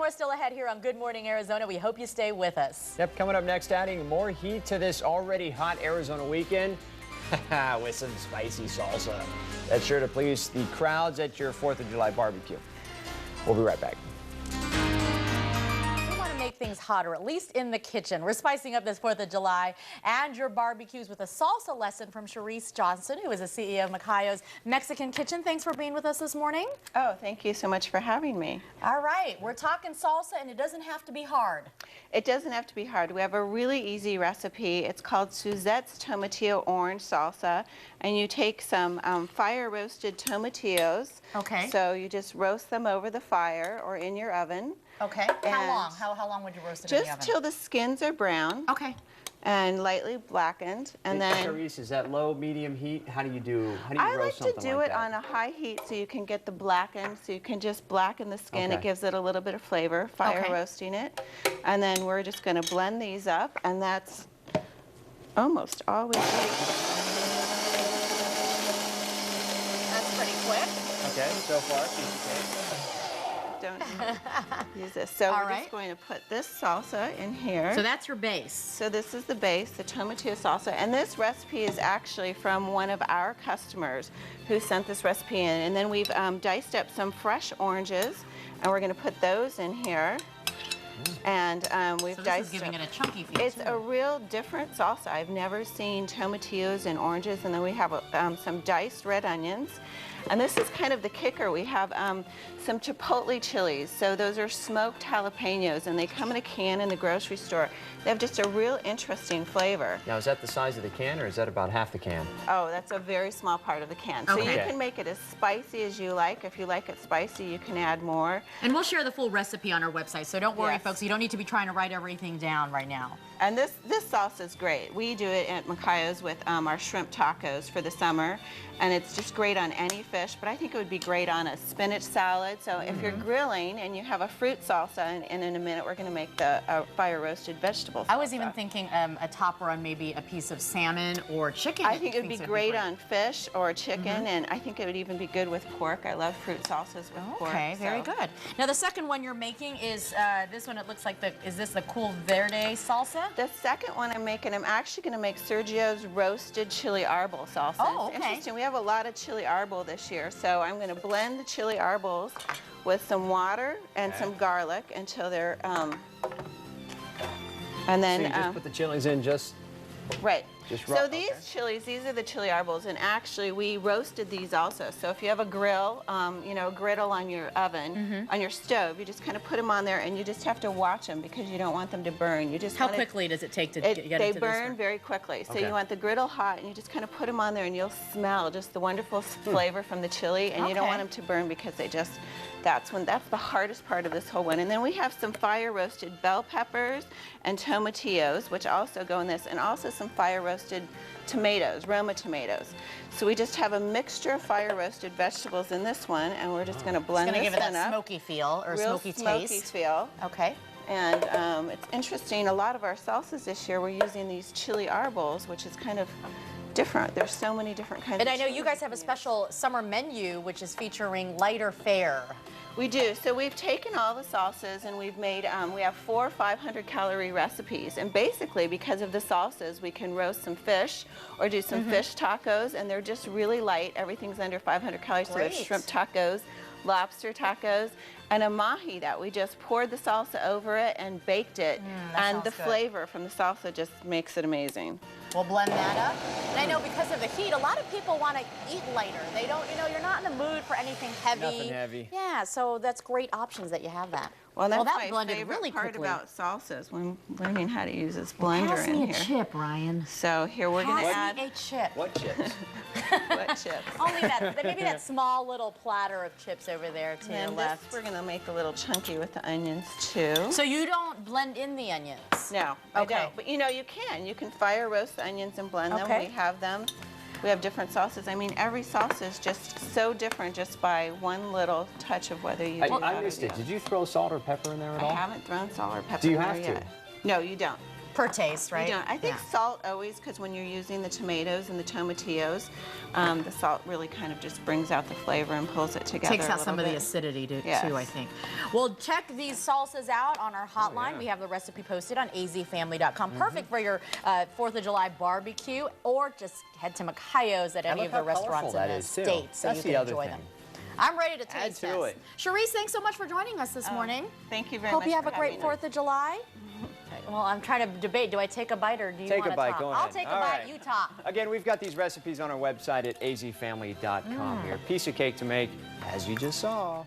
more still ahead here on Good Morning Arizona. We hope you stay with us. Yep, coming up next, adding more heat to this already hot Arizona weekend with some spicy salsa. That's sure to please the crowds at your 4th of July barbecue. We'll be right back. Make things hotter, at least in the kitchen. We're spicing up this 4th of July and your barbecues with a salsa lesson from Charisse Johnson, who is the CEO of Macayo's Mexican Kitchen. Thanks for being with us this morning. Oh, thank you so much for having me. All right, we're talking salsa, and it doesn't have to be hard. It doesn't have to be hard. We have a really easy recipe. It's called Suzette's Tomatillo Orange Salsa, and you take some fire roasted tomatillos. Okay. So you just roast them over the fire or in your oven. Okay. How long? How long would you roast it in the oven? Just till the skins are brown. Okay. And lightly blackened, and then. Charisse, is that low, medium heat? How do you roast something like that? I like to do it on a high heat so you can get the blackened, so you can just blacken the skin. Okay. It gives it a little bit of flavor, fire roasting it. And then we're just going to blend these up, and that's almost all we do. That's pretty quick. Okay, so far, Don't use this. So we're just going to put this salsa in here. So that's your base. So this is the base, the tomatillo salsa, and this recipe is actually from one of our customers who sent this recipe in. And then we've diced up some fresh oranges, and we're going to put those in here. And we've so this diced is giving it a chunky feel. It's a real different salsa. I've never seen tomatillos and oranges, and then we have some diced red onions. And this is kind of the kicker. We have some chipotle chilies. So those are smoked jalapenos, and they come in a can in the grocery store. They have just a real interesting flavor. Now, is that the size of the can, or is that about half the can? Oh, that's a very small part of the can. So Okay. you can make it as spicy as you like. If you like it spicy, you can add more. And we'll share the full recipe on our website, so don't worry, Yes. folks. You don't need to be trying to write everything down right now. And this salsa is great. We do it at Macayo's with our shrimp tacos for the summer, and it's just great on any fish, but I think it would be great on a spinach salad. So if you're grilling and you have a fruit salsa, and in a minute we're going to make the fire-roasted vegetable salsa. I was even thinking a topper on maybe a piece of salmon or chicken. I think it would be great on fish or chicken, and I think it would even be good with pork. I love fruit salsas with pork. Okay, very good. Now the second one you're making is this one. It looks like is this the Cool Verde salsa? The second one I'm making, I'm actually going to make Sergio's roasted chili arbol salsa. Oh, It's okay. interesting. We have a lot of chili arbol this year, so I'm going to blend the chili arbols with some water and some garlic until they're and then So you just put the chilies in just right. Just So these chilies, these are the chili arbols, and actually we roasted these also. So if you have a grill, you know, a griddle on your oven, on your stove, you just kind of put them on there, and you just have to watch them because you don't want them to burn. You just How quickly does it take to get it They to burn this? very quickly. So Okay. you want the griddle hot, and you just kind of put them on there, and you'll smell just the wonderful flavor from the chili, and you don't Okay. want them to burn because they just, that's the hardest part of this whole one. And then we have some fire roasted bell peppers and tomatillos, which also go in this, and also some fire roasted tomatoes, Roma tomatoes. So we just have a mixture of fire roasted vegetables in this one, and we're just going to blend It's going to this give it one that up. smoky feel or Real smoky smoky taste. feel. Okay. And it's interesting, a lot of our salsas this year, we're using these chili arbols, which is kind of different. There's so many different kinds And of I know you guys have a special summer menu, which is featuring lighter fare. We do. So we've taken all the salsas and we've made, we have 4 500-calorie recipes. And basically, because of the salsas, we can roast some fish or do some fish tacos, and they're just really light. Everything's under 500 calories. So we have Great. shrimp tacos, lobster tacos, and a mahi that we just poured the salsa over it and baked it. that And sounds the good. flavor from the salsa just makes it amazing. We'll blend that up. And I know because of the heat, a lot of people want to eat lighter. They don't, you know, you're not in the mood for anything heavy. Nothing heavy. Yeah, so that's great options that you have that. Well, that's that my blended favorite really part quickly. about salsas, when learning how to use this blender Pass in me here. a chip, Ryan. So here we're going to Pass add me a chip. What chips? what chips. Only that, maybe that small little platter of chips over there to And the then left. this we're going to make a little chunky with the onions too. So you don't blend in the onions? No, Okay. I don't. But you know, you can. You can fire roast the onions and blend them. Okay. We have them. We have different sauces. I mean, every sauce is just so different just by one little touch of whether you do that I or missed the it. other. Did you throw salt or pepper in there at I all? haven't thrown salt or pepper Do you in there have to? yet. No, you don't. Per taste, right? You don't. I think Yeah. salt always, because when you're using the tomatoes and the tomatillos, the salt really kind of just brings out the flavor and pulls it together. Takes a out some of little the bit. acidity too, Yes. I think. Well, check these salsas out on our hotline. yeah. We have the recipe posted on azfamily.com. Perfect for your 4th of July barbecue, or just head to Macayo's at any look of the how restaurants colorful in that the is, too. state, so That's you the can other enjoy thing. them. I'm ready to Add taste to this. it. Charisse, thanks so much for joining us this morning. Thank you very Hope much. you have for a great having me. 4th of July. Okay, well, I'm trying to debate. Do I take a bite or do you Take want a to bite. top? Go I'll ahead. take a All bite. right. You top. Again, we've got these recipes on our website at azfamily.com here. Piece of cake to make, as you just saw.